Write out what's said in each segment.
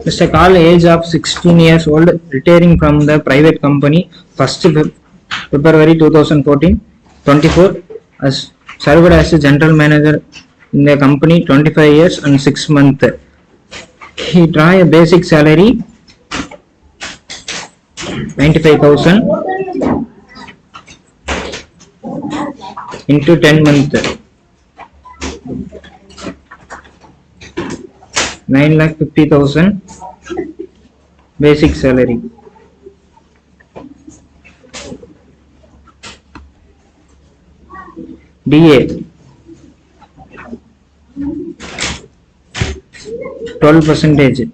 Mr. Kaul, age of 16 years old, retiring from the private company 1st February 2014, 24, as served as a general manager in the company 25 years and 6 months. He draw a basic salary 95,000 into 10 months. 9,50,000 basic salary. DA 12%,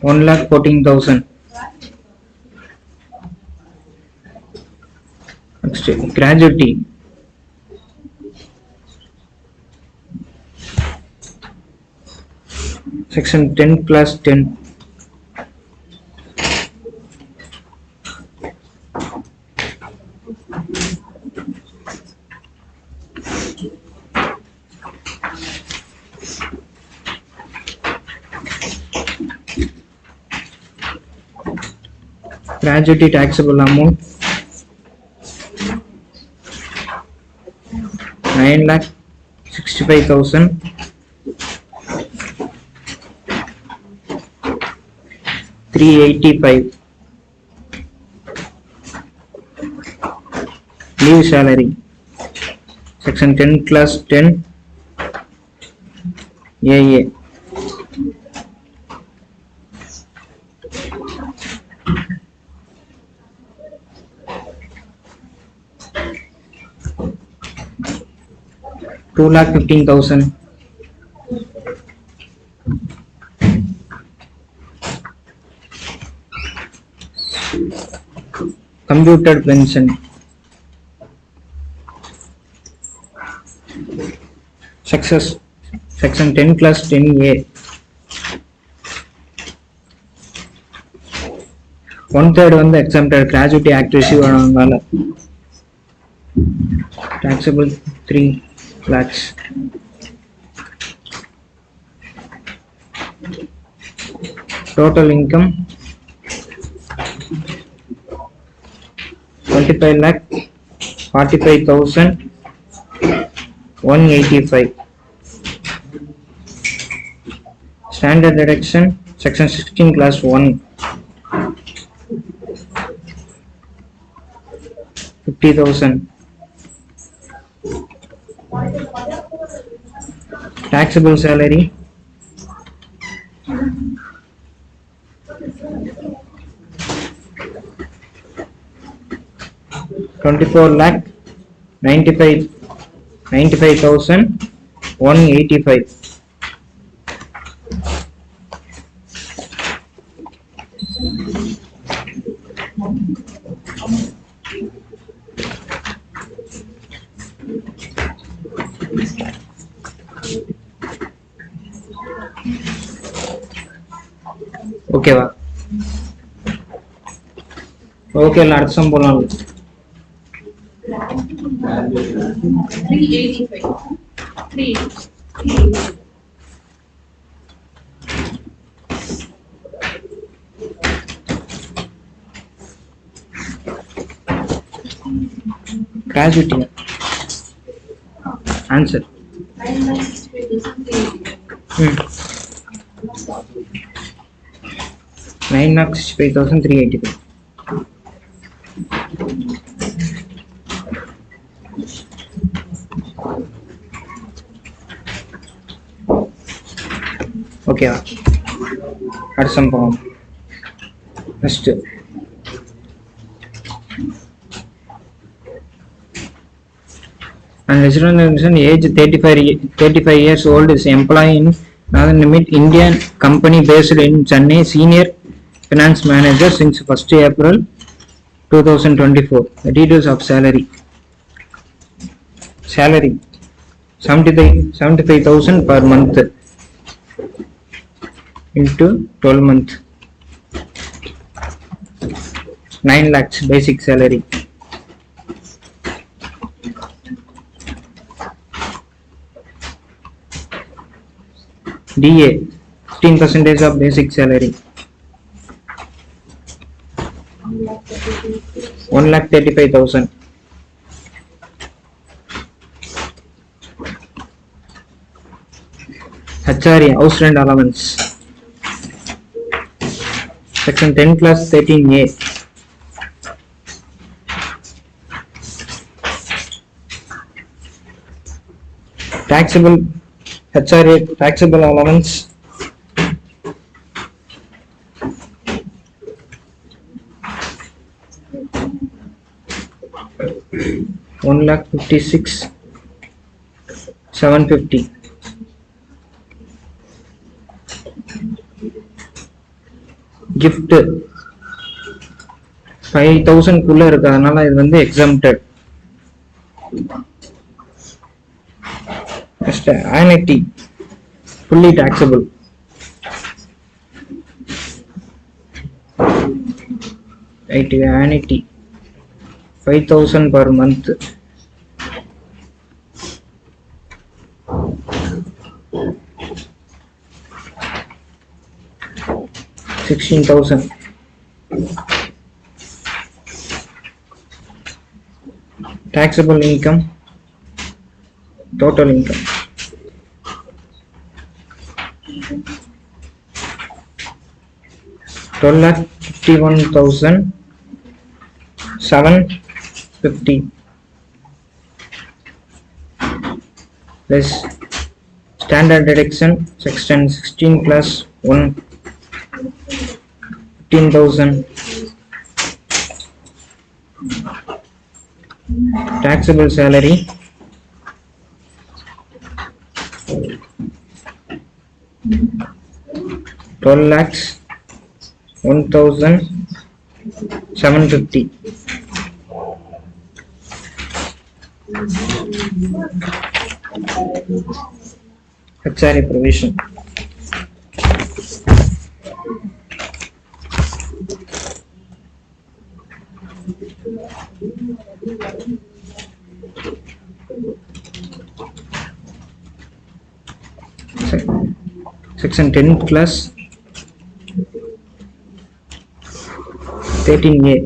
1,14,000. Next, gratuity. Section 10 class 10. Gratuity taxable amount 9,65,000. $385. Leave salary. Section 10 class 10 AA. $2,15,000. Computed pension. Section 10 class 10A. 1/3 வந்து exempted gratuity act receive ஆனதால taxable 3 lakhs. Total income 25,45,185. Standard deduction section 16 class 1 50,000. Taxable salary 24,95,185. ஓகேவா? Okay, இல்ல அடுத்த some போலாம். 385. Gratuity answer 9,65,385. Okay, அடுத்த some போவோம். Next and resignation age 35 years old is employee in Northern Limit Indian company based in Chennai, senior finance manager since 1st April 2024. The details of salary 75,000 per month into 12 months, 9 lakhs basic salary. DA 15% of basic salary, 1,35,000. HRA house rent allowance, section 10 class 13A. Taxable HRA taxable allowance, 1,56,750. Gift 5,000 குள்ள இருக்கிறதுனால இது வந்து exempted. Next, annuity fully taxable, right? Annuity 5,000 per month, 16,000. Taxable income, total income, 12,51,750 plus standard deduction section 16 plus 1 15,000. Taxable salary, 12 lakhs 1,750. HRA provision, section 10 class 13A.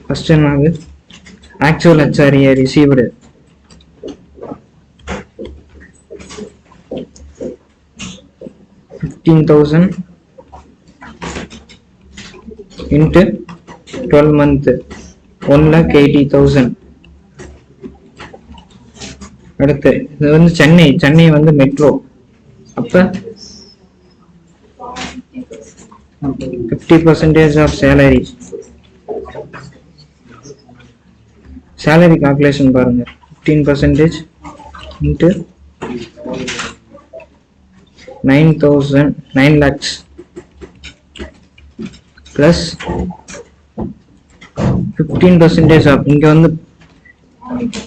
First one is actual HRA received, 15,000 into 12 month, 1,80,000. அடுத்து இது வந்து சென்னை வந்து metro, அப்ப 50% of salary calculation பாருங்க, 15% into 9 lakhs plus 15% of இங்க வந்து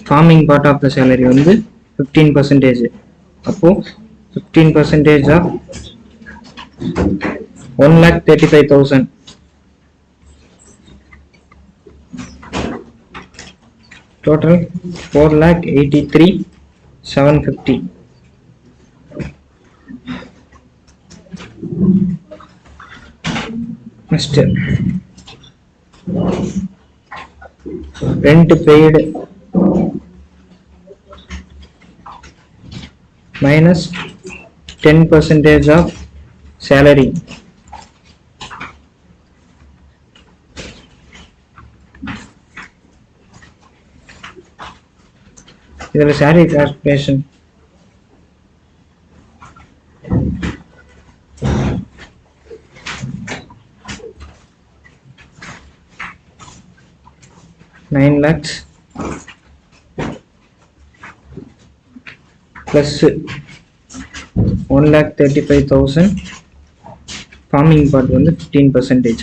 farming part of the salary வந்து 15%. அப்போ 15% of 1,35,000. Total 4,83,750. Next, rent paid minus 10% of salary. There is salary calculation. 9 lakhs plus 1,35,000 farming part வந்து 15%.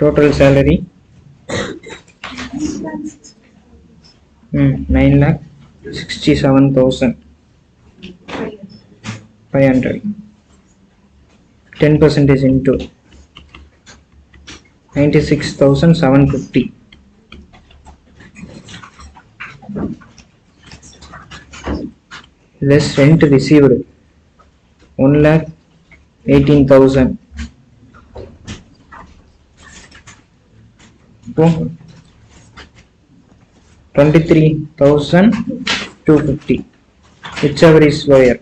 Total salary 9,67,500. 10% into 96,750. Less rent received 1,18,000. 23,250. Whichever is lower.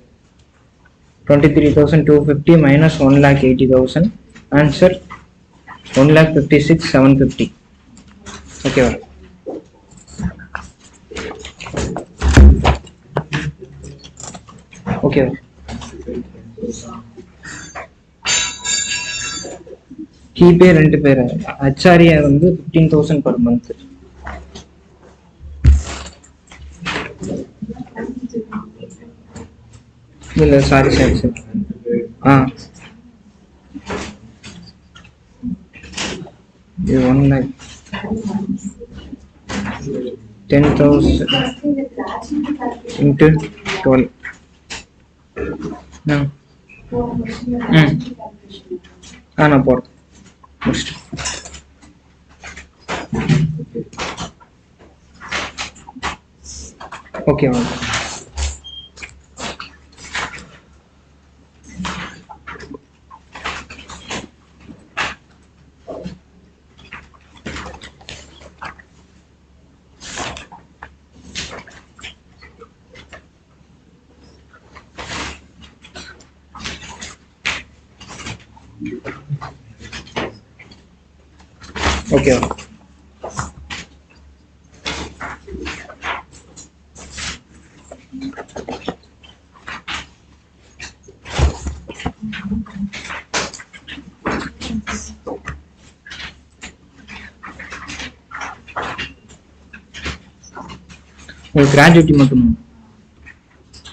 23,250 minus 1,80,000. Answer 1,56,750. Okay. Okay. Key pay rent pay HRA வந்து 15,000 per month. இல்ல sorry இது 1 lakh 10,000 into 12. நான் போறேன் முடிச்சிட்டு. Okay okay gratuity மட்டும்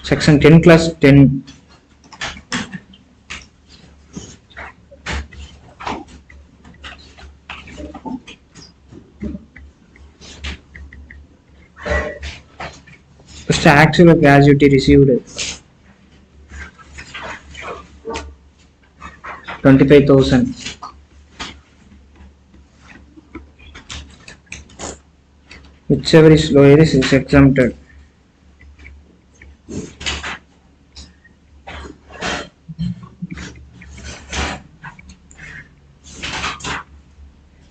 section 10 class 10 first actual gratuity received 25,000. Whichever is lower is exempted.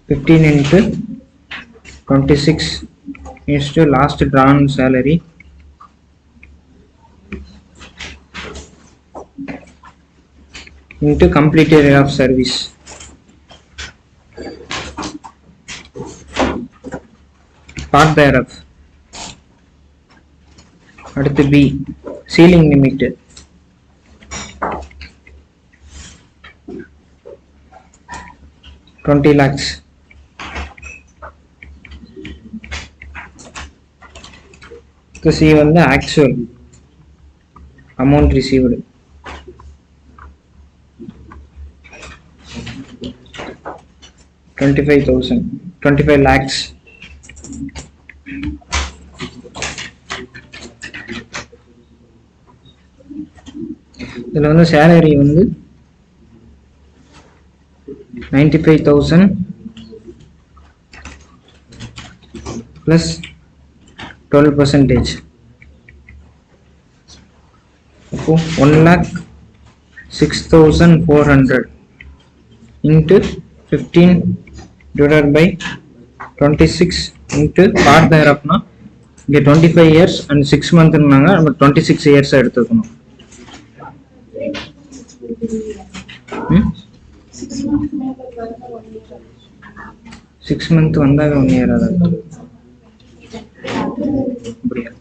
$15 into 26 is to last drawn salary. Into completed year of service. Part thereof. அடுத்து B ceiling limit 20 lakhs. C வந்து actual amount received 25 lakhs. இதுல வந்து salary வந்து 95,000 plus 12%. அப்போ 1,06,400 into 15 divided by 26 into part thereof na இங்க 25 years and 6 months னாங்க நம்ம 26 years எடுத்துக்கணும். 6 months வந்தாவே 1 year ஆகும். அப்படியா?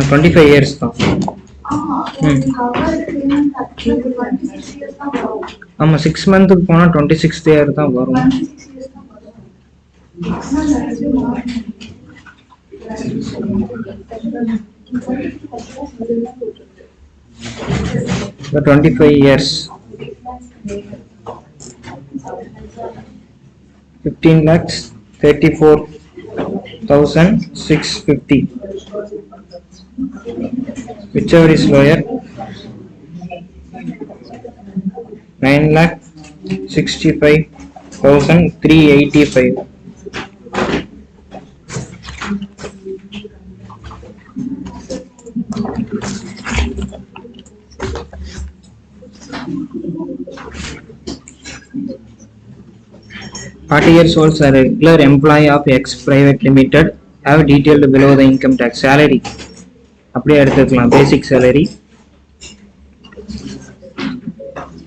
25 years தான். ஆமா 6 மந்த்துக்கு போனா 26th year தான் வரும். The 25 years 15,34,650. Whichever is lower. 9,65,385. Years old are a regular employee of X Private Limited, have detailed below the income tax. Salary அப்படியே எடுத்துக்கலாம். Basic salary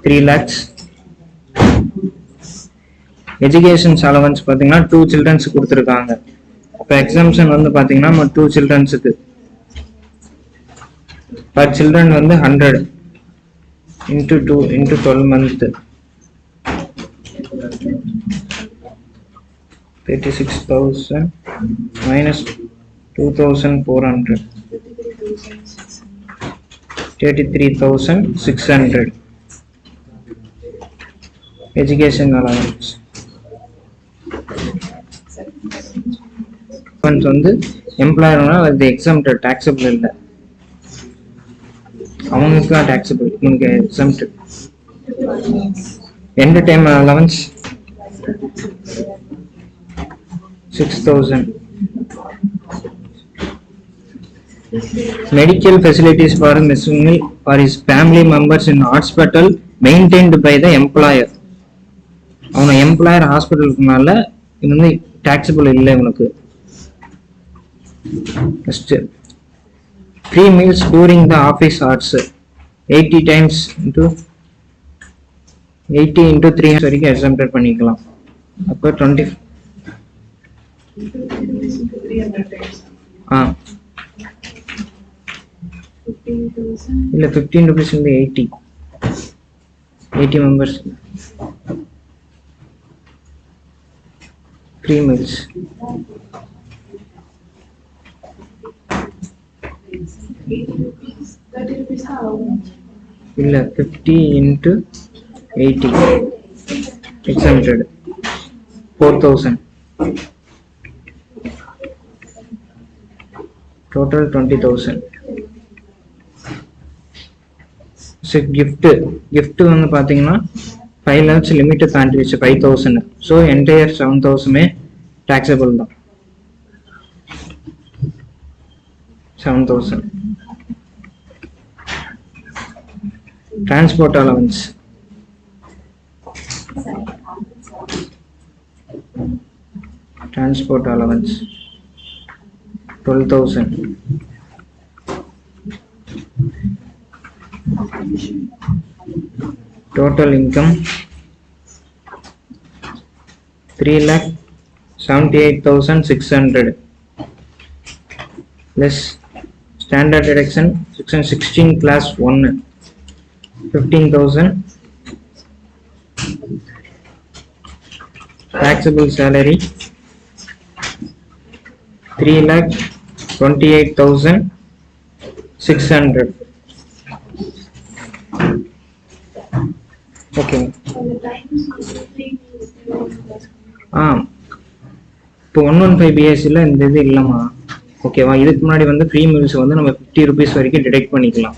3 lakhs. Education allowance பார்த்தீங்கன்னா 2 childrens கொடுத்துருக்காங்க. இப்போ exemption வந்து பார்த்தீங்கன்னா 2 childrensக்கு per children வந்து 100 into 2 into 12 month 36,000 minus 2,400 33,600 education allowance. வந்து எம்ப்ளாயர்னா அது exempted taxable இல்லை, அவங்களுக்கு தான் taxable, உங்களுக்கு exempted. end time allowance 6,000. Medical facilities for his family members in hospital maintained by the employer. அவன எம்ப்ளாயர் ஹாஸ்பிட்டலுக்குனால இது வந்து taxable இல்லை உனக்கு. Next, free meals during the office hours 80 times into 80 into 3 வரைக்கும் exempted பண்ணிக்கலாம். அப்போ 20 இல்ல 15 rupees இருந்து 80 members free meals. இல்ல 50 into 80 exempted 4,000. total 20,000. So gift வந்து பாத்தீங்கன்னா 5 lakhs limit தாண்டி வச்சு 5,000. So entire 7,000 taxable தான். 7,000. Transport allowance transport allowance 12,000. Total income 3,78,600 less standard deduction section 16 class 1 15,000. Taxable salary 3,28,600. Okay. இப்போ 115 BSல இந்த இது இல்லமா, ஓகேவா? இதுக்கு முன்னாடி வந்து ஃப்ரீ மீல்ஸ் வந்து நம்ம 50 rupees வரைக்கும் டிடெக்ட் பண்ணிக்கலாம்.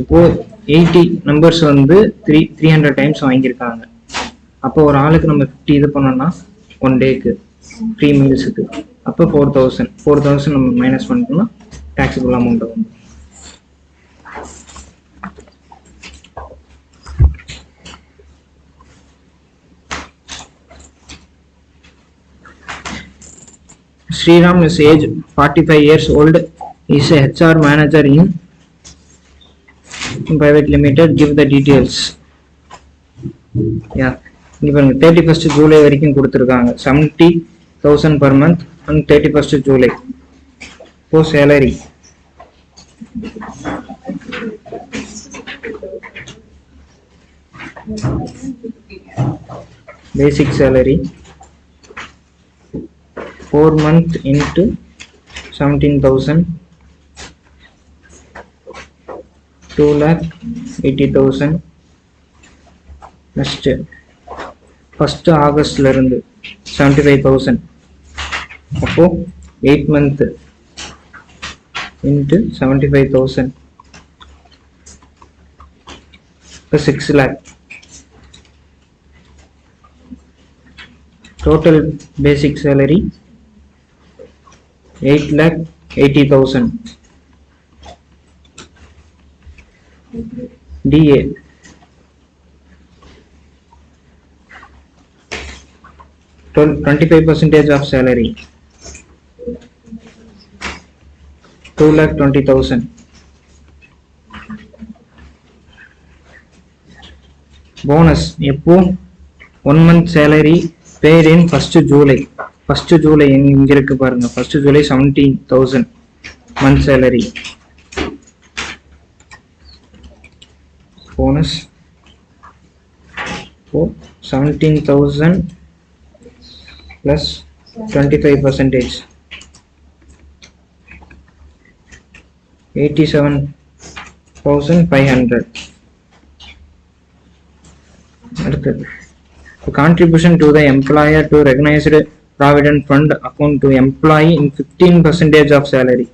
இப்போ 80 நம்பர்ஸ் வந்து 300 டைம்ஸ் வாங்கியிருக்காங்க. அப்போ ஒரு ஆளுக்கு நம்ம 50 இது பண்ணோம்னா 1 டேக்கு ஃப்ரீ மீல்ஸுக்கு அப்போ 4,000 நம்ம மைனஸ் பண்ணிட்டோம்னா டாக்ஸபிள் அமௌண்ட் வந்து. Sriram is age 45 years old, is a HR manager in Private Limited. Give the details. Yeah, இங்க பாருங்க 31st ஜூலை வரைக்கும் கொடுத்துருக்காங்க 70,000 per month on 31st July. இப்போ salary basic salary 4 month into 17,000 2,80,000. next 1st August ல இருந்து 75,000. அப்போ 8 month into 75,000 இப்போ 6 lakh. total basic salary 8,80,000. DA 25% of salary 2,20,000. bonus எப்போ 1 month salary paid in 1st July. 1st July இங்க இருக்கு பாருங்க. 1st July 17,000 month salary. bonus for 17,000 plus 25%, 87,500. அடுத்தது contribution to the employer to recognized provident fund account to employee in 15% of salary.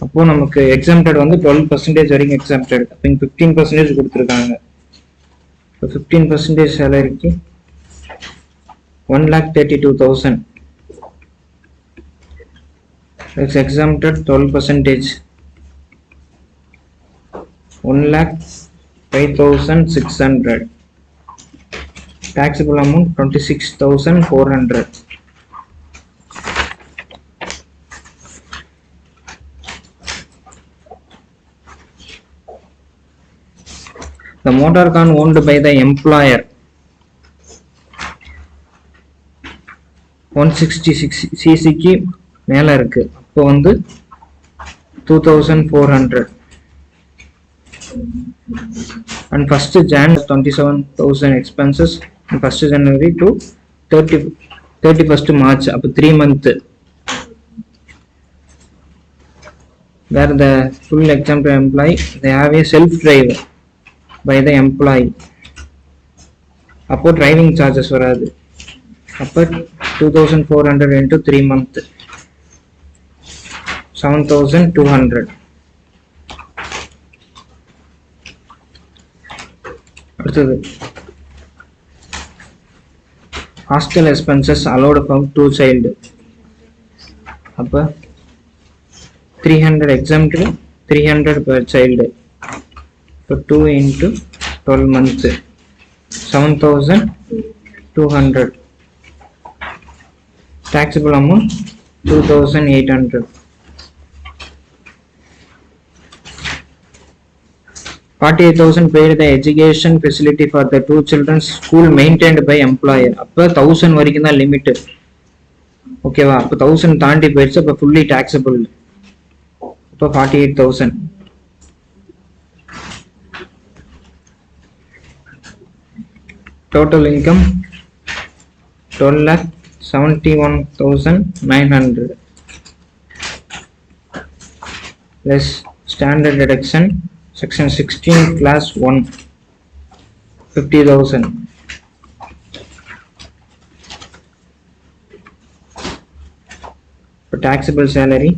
அப்போ நமக்கு exempted வந்து 12% வரைக்கும் exempted. அப்போ 15% கொடுத்துருக்காங்க. 15% salary 1,32,000. It's exempted 12%. 1,05,600. Taxable amount 26,400. The motor car owned by the employer 166 cc க்கு மேல இருக்கு. அப்போ வந்து 2,400. and 1st Jan 27,000 expenses and 1st January to 31st March. அப்போ 3 month where the full exempt employee they have a self drive by the employee. அப்போ driving charges வராது. அப்போ 2,400 into 3 month 7,200. அடுத்தது hostel expenses allowed for 2 child. அப்போ 300 exempt, 300 per child. So 2 into 12 months 7,200. Taxable amount 2,800. 48,000 paid the education facility for the 2 children's school maintained by employer. அப்போ 1,000 வரைக்கும் தான் limit. ஓகேவா? அப்போ 1,000 தாண்டி போயிடுச்சு. அப்போ ஃபுல்லி taxable. அப்போ 48,000. total income 12,71,900 less standard deduction section 16 class 1 50,000. for taxable salary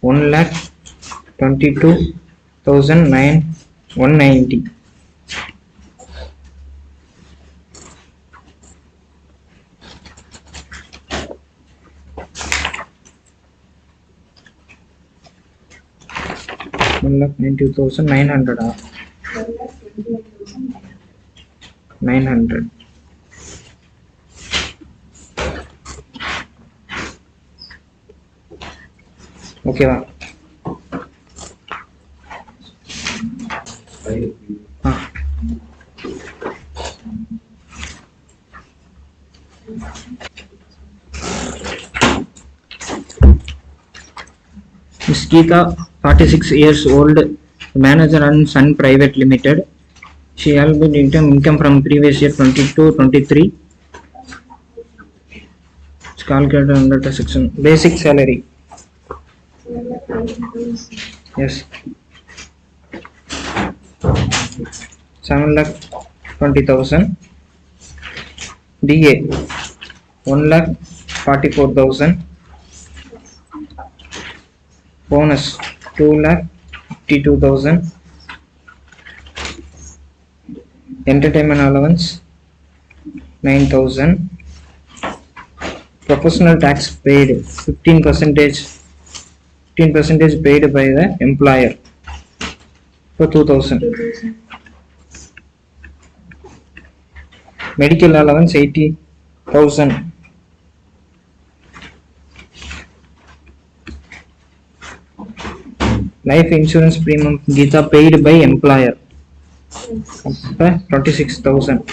1,22,190. $1,92,900. 900. ஓகேவா? Miss Gita, 46 years old, manager and Sun Private Limited. She has been income from previous year 22-23. It's calculated under the section. Basic salary. Yes. 7,20,000. DA 1,44,000. Bonus 2,52,000. Entertainment allowance 9,000. Professional tax paid 15% paid by the employer for 2,000. Medical allowance 80,000. Life insurance premium Gita paid by employer 26,000.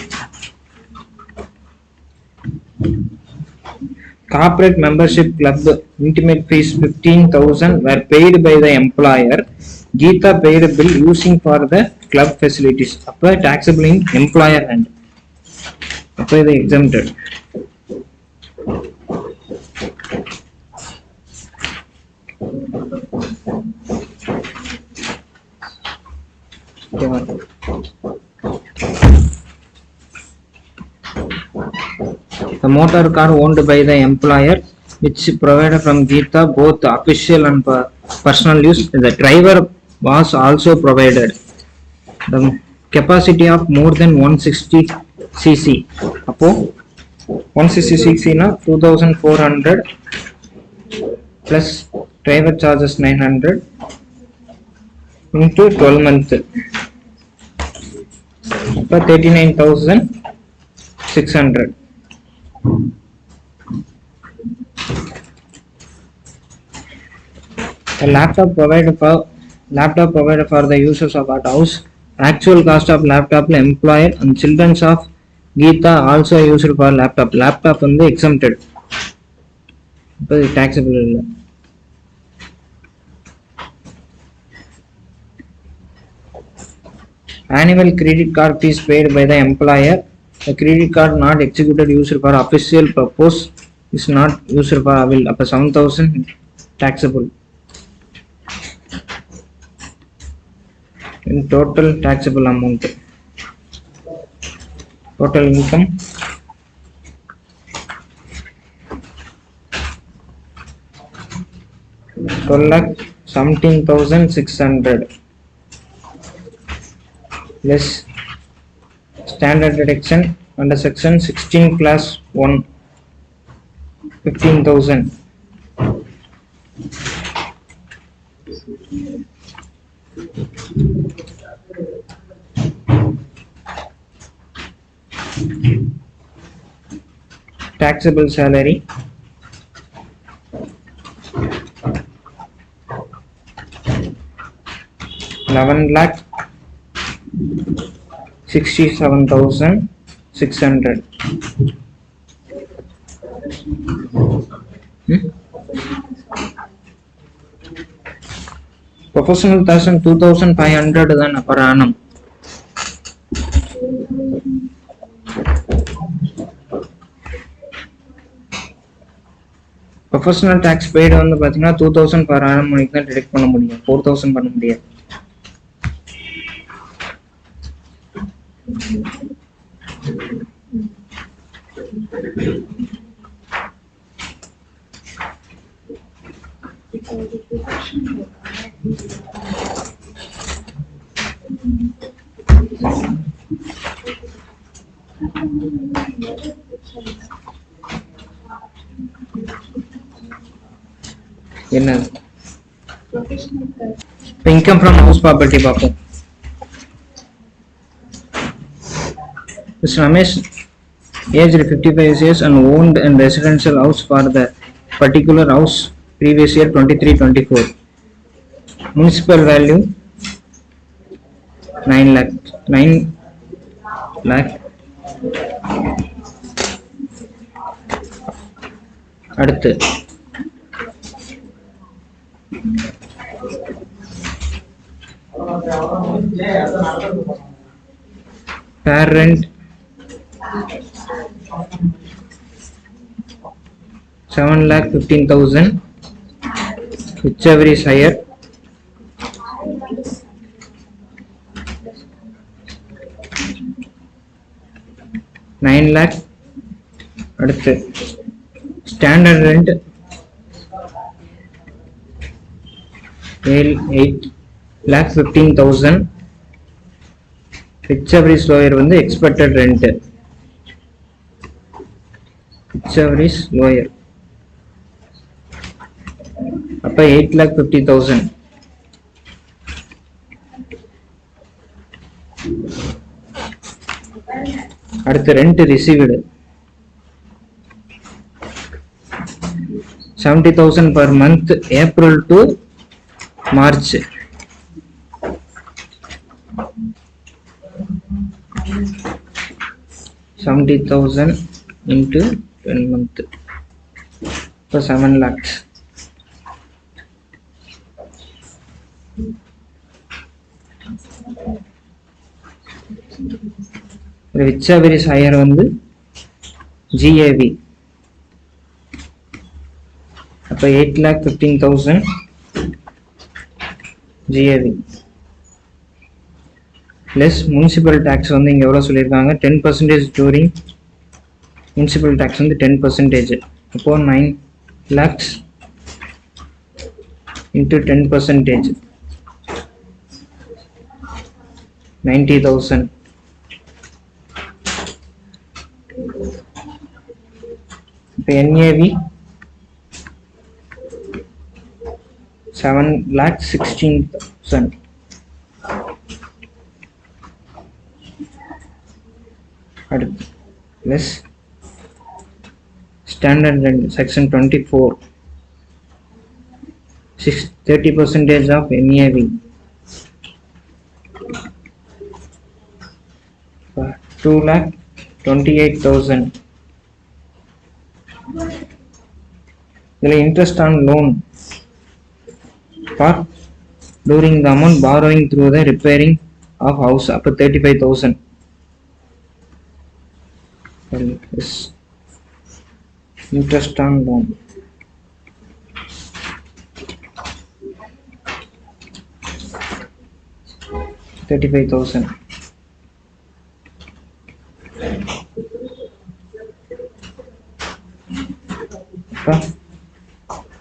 Corporate membership club intimate fees 15,000 were paid by the employer. Gita paid a bill using for the club facilities. Apply taxable in employer hand. Apply the exempted. The motor car owned by the employer, which provided from Gita both official and personal use. The driver was also provided. The capacity of more than 160 cc. Apo 160 cc na 2,400 plus driver charges 900 into 12 months. For 39,600. A laptop provided for the users of that house. Actual cost of laptop employer and children's of Gita also used for laptop. Laptop on the exempted. But taxable. Annual credit card fees paid by the employer. The credit card not executed used for official purpose is not used for will up to 7,000 taxable. In total taxable amount. Total income 12,17,600 less standard deduction under section 16 class 1 15,000. Taxable salary 11,67,600. Professional 2,500 than per annum. Professional tax paid வந்து பாத்தீங்கன்னா 2,000 per annum வரைக்கும் தான் detect பண்ண முடியும். 4,000 பண்ண முடியாது. என்ன income from house property பார்ப்போம். Mr. Ramesh, aged 55 years and owned a residential house for the particular house previous year 23-24. Municipal value 9 lakh. அடுத்து parent 7,15,000, whichever is higher. Nine lakh. அடுத்து standard rent 8,15,000, whichever is lower வந்து expected rent, whichever is lower. அப்ப 8,50,000. அடுத்து rent received 70,000 per month, April to March. $70,000 into 10 month for 7 lakhs. Whichever is higher வந்து GAV. அப்ப 8,15,000 GAV less municipal tax வந்து இங்க எவ்வளவு சொல்லிருக்காங்க 10% during municipal tax வந்து 10%. அப்போ 9 lakhs into 10%, 90,000. இப்போ NAV 7,16,000. அடுத்து less standard rent section 24 30% of NAV 2,28,000. Interest on loan for during the amount borrowing through the repairing of house up to 35,000. Is interest on loan. $35,000.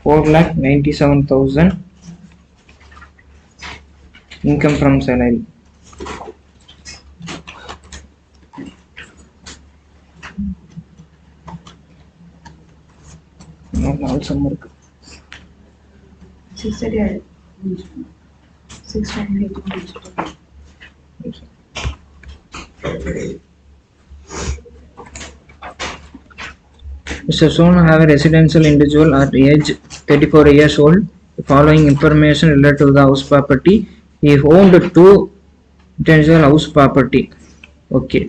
4,97,000 income from salary. Normal sum இருக்கு 638. Mr. Sonu have a residential individual at age 34 years old. The following information related to the house property. He owned two residential house property. Okay.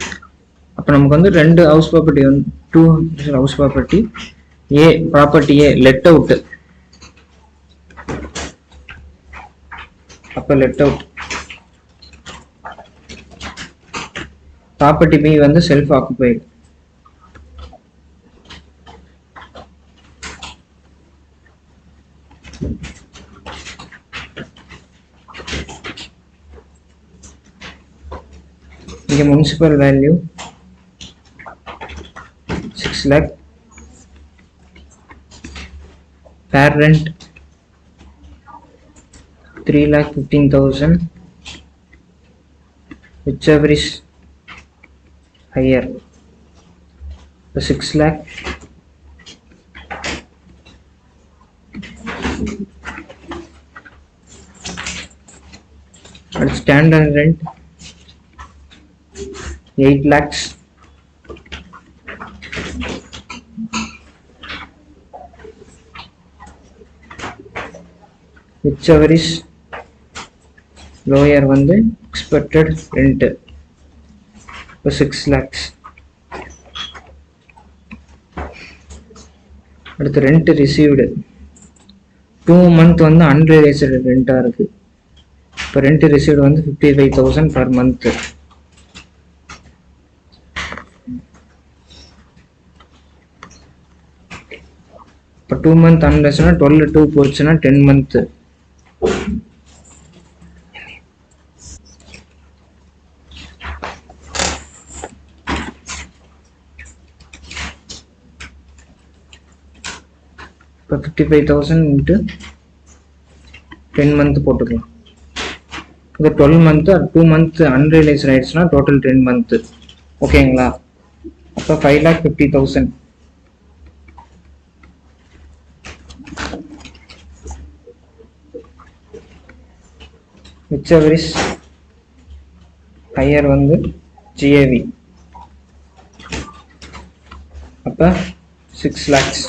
அப்ப நமக்கு வந்து ரெண்டு house property வந்து two house property. A property A let out. அப்ப let out. Property B வந்து self occupied. The municipal value 6 lakh, fair rent 3,15,000, whichever is higher, the 6 lakh. And standard rent 8 lakhs. Whichever is lower வந்து expected rent for 6 lakhs. அடுத்து rent received 2 month வந்து unrealised ரெண்டாக இருக்குது. இப்போ rent received வந்து 55,000 per month. இப்போ 2 month அன்ரியலைஸ்டுனா 12 2 போச்சுன்னா 10 month. இப்போ 55,000 into 10 month போட்டுக்கலாம். இது 12 month 2 month அன்ரியலைஸ்டு ஆயிடுச்சுன்னா டோட்டல் 10 month. ஓகேங்களா? அப்போ 5,50,000. whichever is higher வந்து GAV. அப்போ 6 lakhs.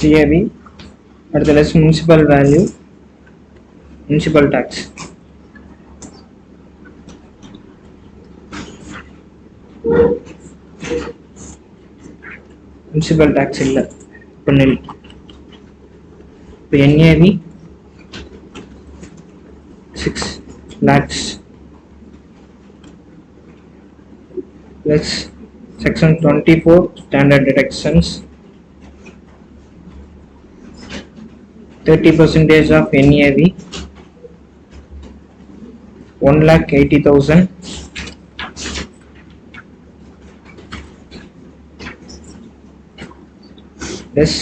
GAV அடுத்த less municipal value, municipal tax. municipal tax இல்லை, இப்போ நெல். இப்போ NAV 6 lakhs less section 24 standard deductions 30% of NAV 1,80,000 less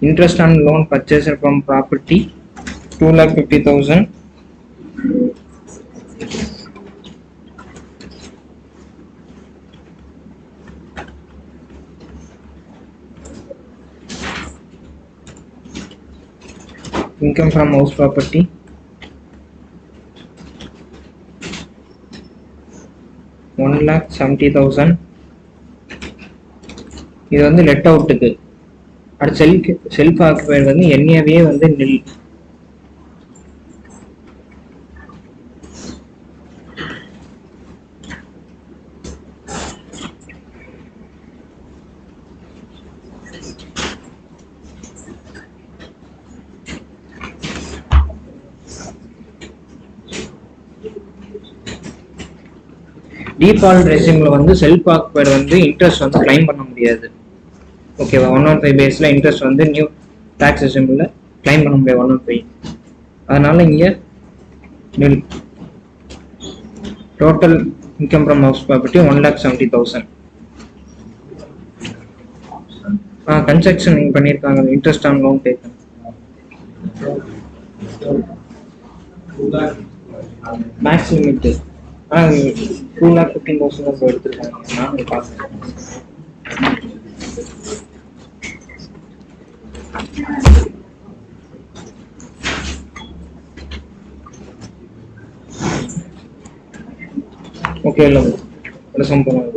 interest on loan purchased from property 2,50,000 income from house property 1,70,000. இது வந்து let அவுட்டுக்கு. அடுத்து செல்ஃப் ஆக்குபைடு வந்து NAV வந்து nil. டிஃபால்ட் ரெஜிம்ல வந்து செல்ஃப் ஆக்குபைடு வந்து இன்ட்ரெஸ்ட் வந்து கிளைம் பண்ண முடியாது. ஓகேவா? 105 பேஸ்ல இன்ட்ரெஸ்ட் வந்து நியூ டாக்ஸ் ரெஜிம்ல கிளைம் பண்ண முடியாது 105. அதனால இங்க nil. Total income from house property 1,70,000. Construction நீங்க பண்ணிருக்காங்க, இன்ட்ரெஸ்ட் ஆன் லோன் பே பண்ண மேக்ஸ் லிமிட் 2,15,000 தான் எடுத்துருக்காங்க. நான் பார்த்தேன். ஓகே இல்லை சம் பண்ணுவாங்க.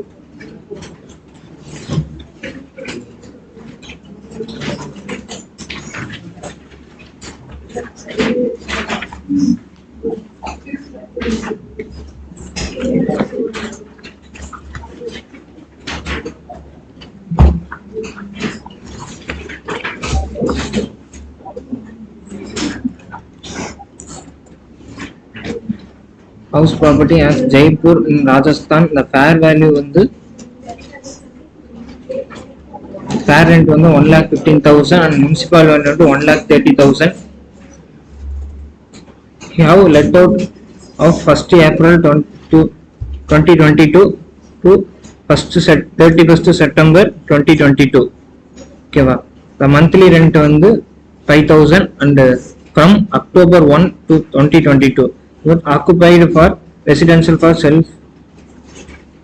House property as Jaipur in Rajasthan, the fair value வந்து fair rent வந்து 1,15,000 and municipal value வந்து 1,30,000. You have let out of 1st April 2022 to 31st September 2022. ஓகேவா? The monthly rent வந்து 5,000 and from October 1 to 2022 occupied for residential for self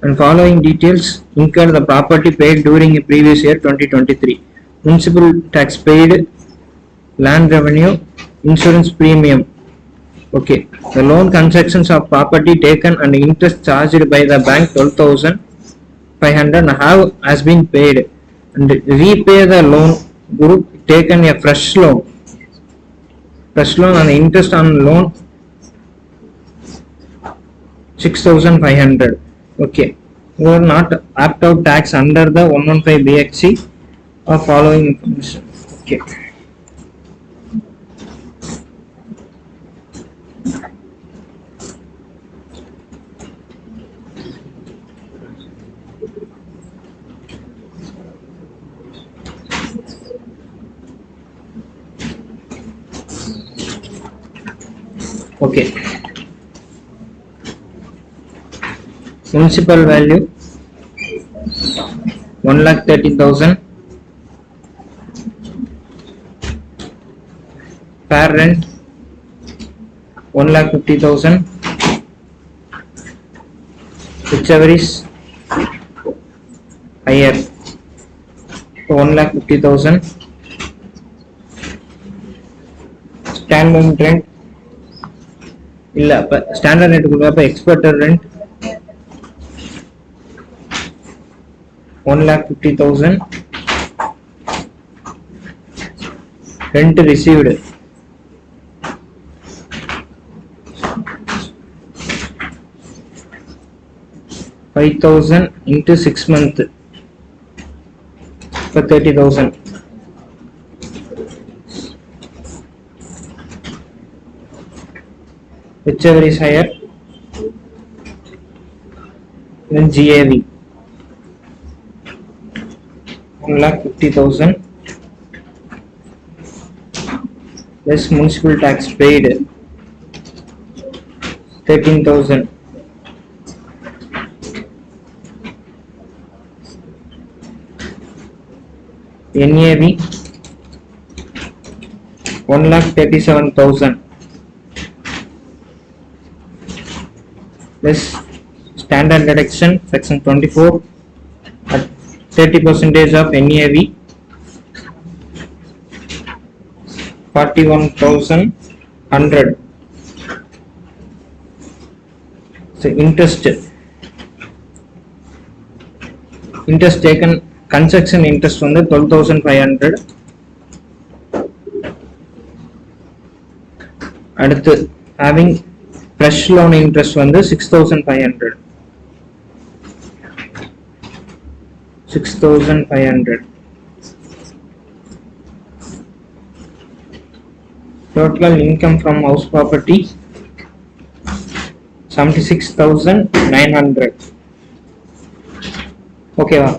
And following details incur the property paid during a previous year 2023. Municipal tax paid, land revenue, insurance premium. Okay, the loan transactions of property taken and interest charged by the bank 12,500 has been paid, and repay the loan group taken a fresh loan and the interest on loan 6,500. Okay, you are not opt out tax under the 115 BXC or following information. Okay. Okay. Municipal value 1,13,000. Fair rent 1,50,000. Whichever is higher 1,50,000. Standard rent இல்ல அப்ப standard rate கொடுப்ப எக்ஸ்பர்ட்டட் rent 1,50,000. rent received 5,000 into 6 months for 30,000. Whichever is higher, then GAV 1,50,000 less municipal tax paid 13,000. NAV 1,37,000 less standard deduction section 24 at 30% of NAV 41,100. So interest taken, construction interest on the 12,500. அடுத்து having fresh loan interest வந்து 6,500. 6,500. Total income from house property 76,900. Okay va?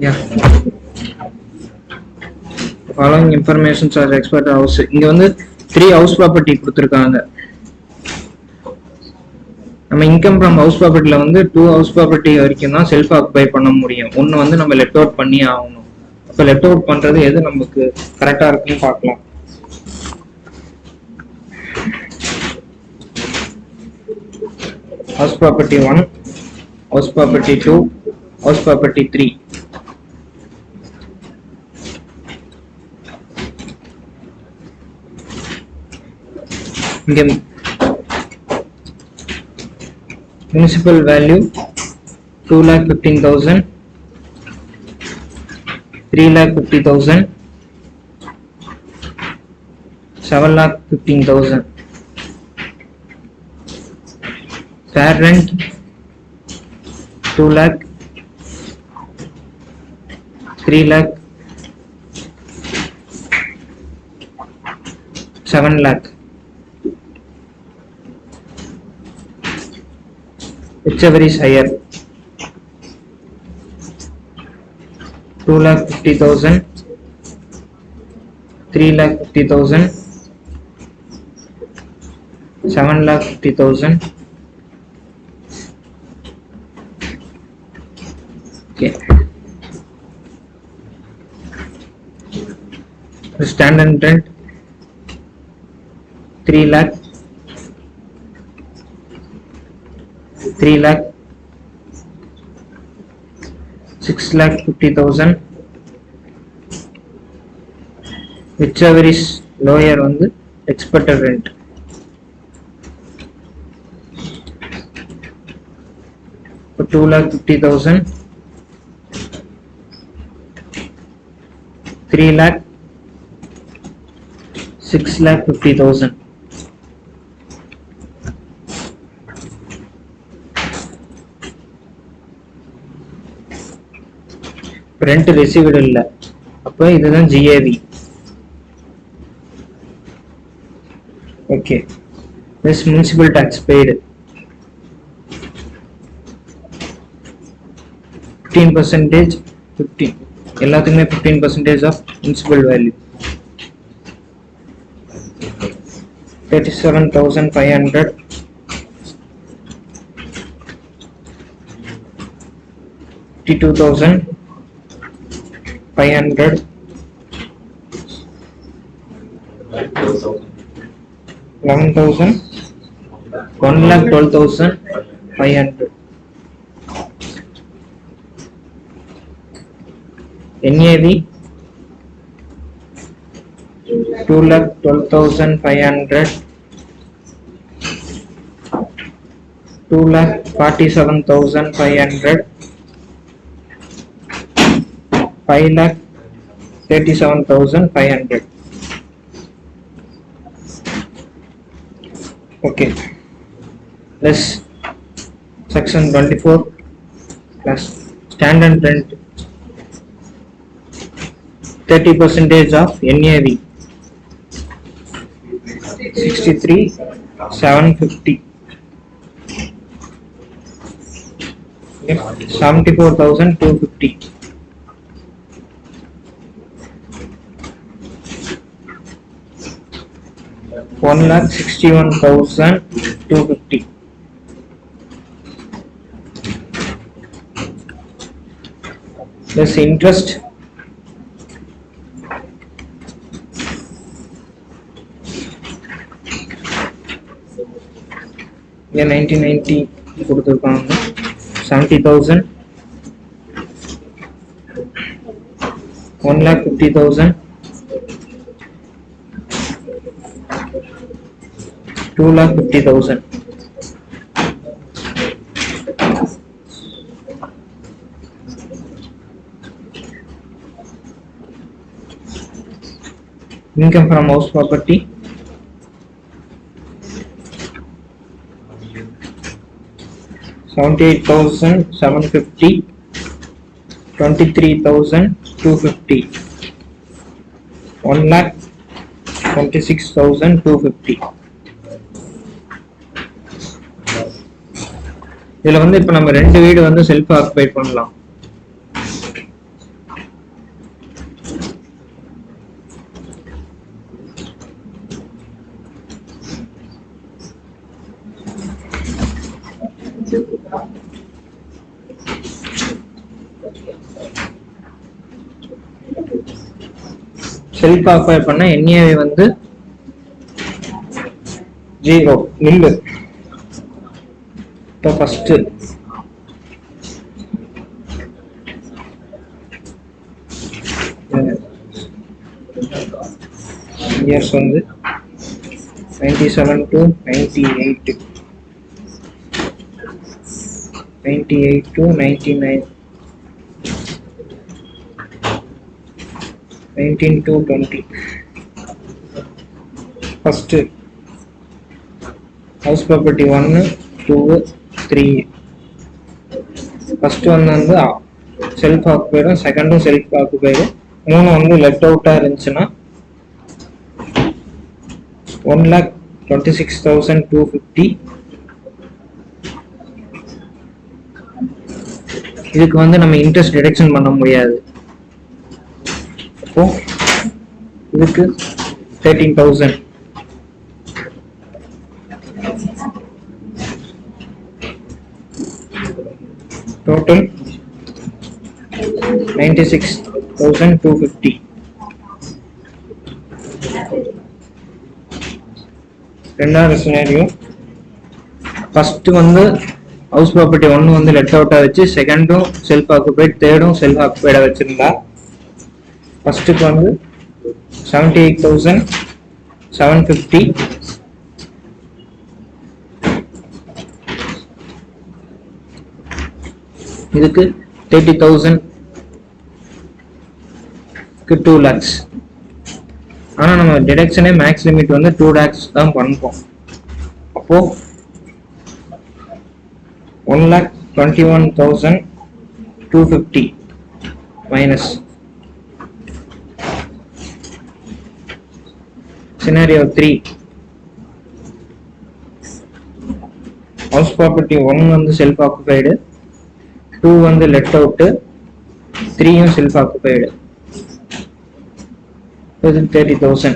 Yeah. Following information are expert house. இங்க வந்து 3 house property கொடுத்திருக்காங்க. நம்ம income from house ப்ராப்பர்ட்டில வந்து 2 house property வரைக்கும் தான் self occupy பண்ண முடியும். ஒன்னு வந்து நம்ம லெட் அவுட் பண்ணி ஆகணும். அப்ப லெட் அவுட் பண்றது எது நமக்கு கரெக்டா இருக்குன்னு பார்க்கலாம். House property 1, house property 2, house property 3. இங்க municipal value 2,15,000, 3,50,000, 7,15,000. Fair rent 2 lakh, 3 lakh, 7 lakh. Whichever is higher 2,50,000, 3,50,000, 7,50,000. Okay. The standard rent 3 lakh 3 lakh 6 lakh 50,000, whichever is lower on the expected rent. For 2 lakh 50,000, 3 lakh 6 lakh 50,000. Rent received இல்ல, அப்போ இதுதான் GAV. Okay, this municipal tax paid 15%, 15 எல்லாத்துக்குமே 15% of municipal value, 37,500, 52,500, 11,000, 1,12,500. NAV 2,12,500, 2,47,500, 5,37,500. Okay, let's section 24 plus standard rent 30% of NAV 63,750, 74,250. One lakh 61,250. Plus interest yeah 1990 கொடுத்திருக்காங்க 70,000, 1,50,000, 2,50,000. Income from house property 78,750, 23,250, 1,26,250. இதுல வந்து இப்ப நம்ம ரெண்டு வீடு வந்து செல்ஃப் ஆக்குபை பண்ணலாம். செல்ஃப் ஆக்குபை பண்ண NAV வந்து 0 நில்லு. இப்போ ஃபர்ஸ்ட் இயர்ஸ் வந்து 97 to 98, 98 to 99, 19 to 20. First house property 1, 2, 3. First one வந்து செல்ஃப் ஆக்குபைடு, செகண்டும் செல்ஃப் ஆக்குபைடு, மூணு வந்து லெஃப்ட் அவுட்டா இருந்துச்சுன்னா 1,26,250. இதுக்கு வந்து நம்ம இன்ட்ரெஸ்ட் டிடக்ஷன் பண்ண முடியாது. அப்போ இதுக்கு 13,000. Total 96,250. ரெண்டாவது சினாரியோ ஃபர்ஸ்ட் வந்து ஹவுஸ் ப்ராப்பர்ட்டி 1 வந்து லெட் அவுட்டா வச்சு செகண்டும் செல்ஃப் ஆக்குபைட் தேர்டும் செல்ஃப் ஆக்குபைடா வச்சிருந்தா ஃபர்ஸ்ட்டுக்கு வந்து 78,750 இதுக்கு 30,000 2 lakhs. ஆனா நம்ம டிடக்ஷனே மேக்ஸ் லிமிட் வந்து 2 lakhs தான் பண்ணுவோம். அப்போ 1,21,250 minus scenario 3 house property 1 வந்து self occupied, 2 வந்து let out, 3 யும் self occupied. இது 30,000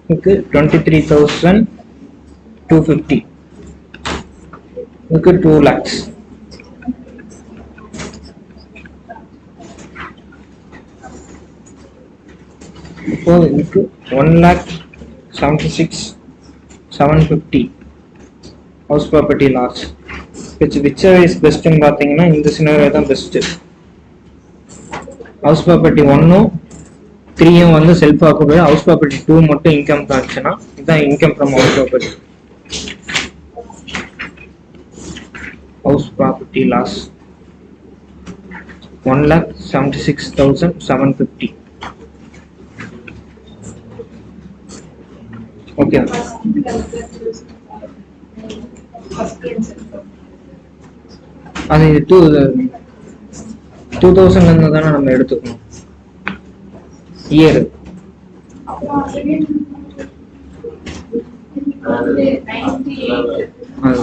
இதுக்கு 23,250 இதுக்கு 2 lakhs. இப்போ இதுக்கு 1,76,750 house property loss. whichever is best ன்னு பாத்தீங்கன்னா இந்த சினாரியோ தான் பெஸ்ட். ஹவுஸ் ப்ராப்பர்ட்டி 1 3 வந்து செல்ஃப் ஆக்குபைட், ஹவுஸ் ப்ராப்பர்ட்டி 2 மட்டும் இன்கம் காமிச்சுன்னா இதுதான் income from house property. House property loss 1,76,750. Okay, அது 2000 இருந்து தானே நம்ம எடுத்துக்கணும் இயர்.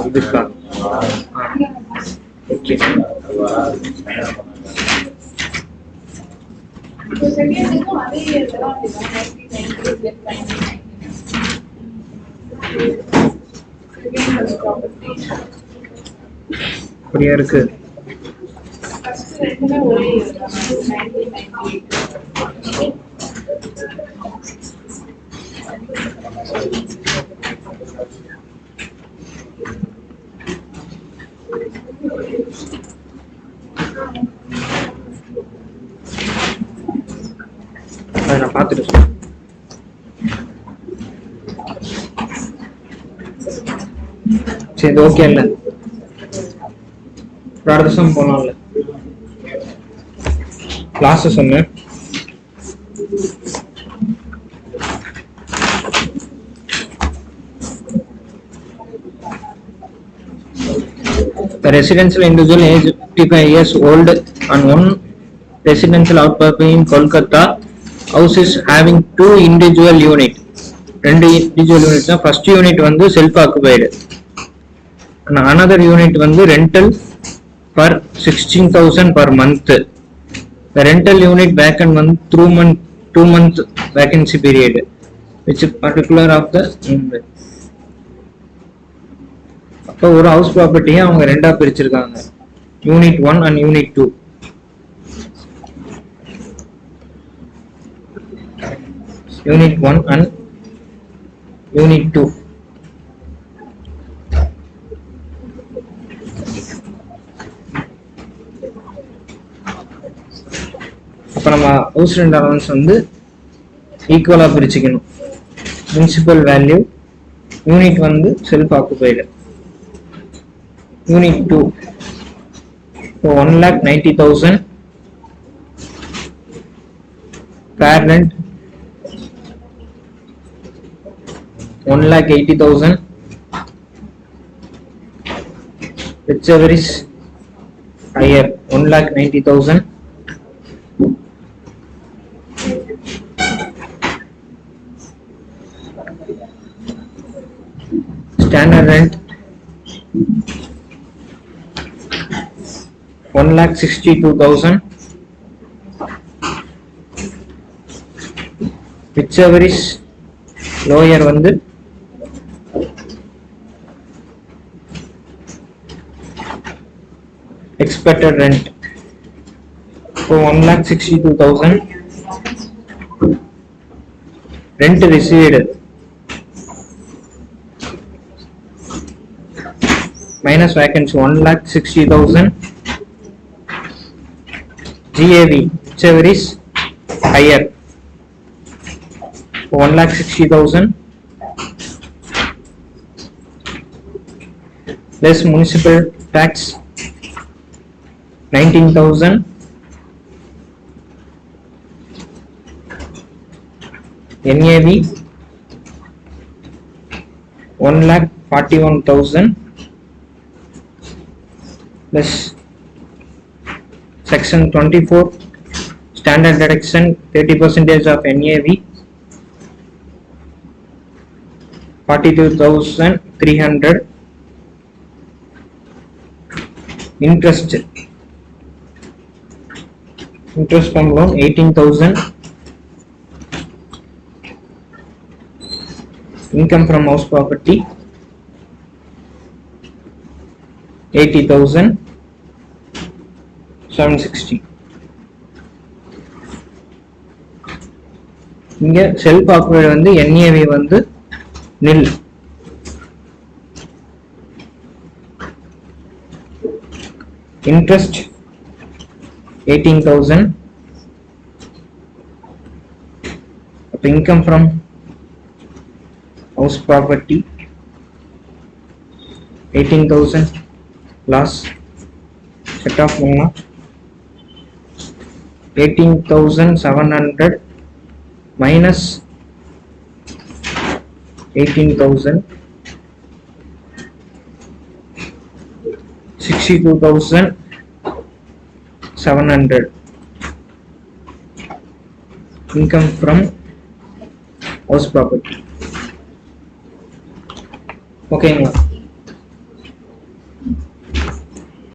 இதுக்கா ஓகே. அப்படியா இருக்கு. நான் பார்த்துட்டு சரி ஓகே இல்ல அடுத்த போலாம்ல. கிளாஸ் சொன்னேன். The residential individual age 55 years old and one residential outbuilding in Kolkata house is having 2 individual unit. 2 individual units. First unit வந்து self occupied and another unit வந்து rental for 16,000 per month. The rental unit vacant one through 2 month vacancy period, which is particular of the அப்போ ஒரு house ப்ராப்பர்ட்டியை அவங்க ரெண்டா பிரிச்சிருக்காங்க, unit 1 and unit 2. Unit 1 and unit 2. அப்ப நம்ம ஹவுஸ் ரெண்ட் அலவன்ஸ் வந்து ஈக்குவலா பிரிச்சுக்கணும். பிரின்சிபல் வேல்யூ யூனிட் வந்து self occupied, unit 2 1,90,000 fair rent 1,80,000, whichever is higher 1,90,000. Standard rent 1,62,000, whichever is lower வந்து expected rent. So 1,62,000 rent received minus vacancy 1,60,000, GAV whichever is higher 1,60,000 less municipal tax 19,000, NAV 1,41,000 plus section 24 standard deduction 30% of NAV 42,300, interest from loan 18,000, income from house property 80,000, 760. இங்க self occupied வந்து NAV வந்து nil. Interest 18,000. Income from house property 18,000 loss set off 18,700 minus 18,000 62,700 income from house property. Okay.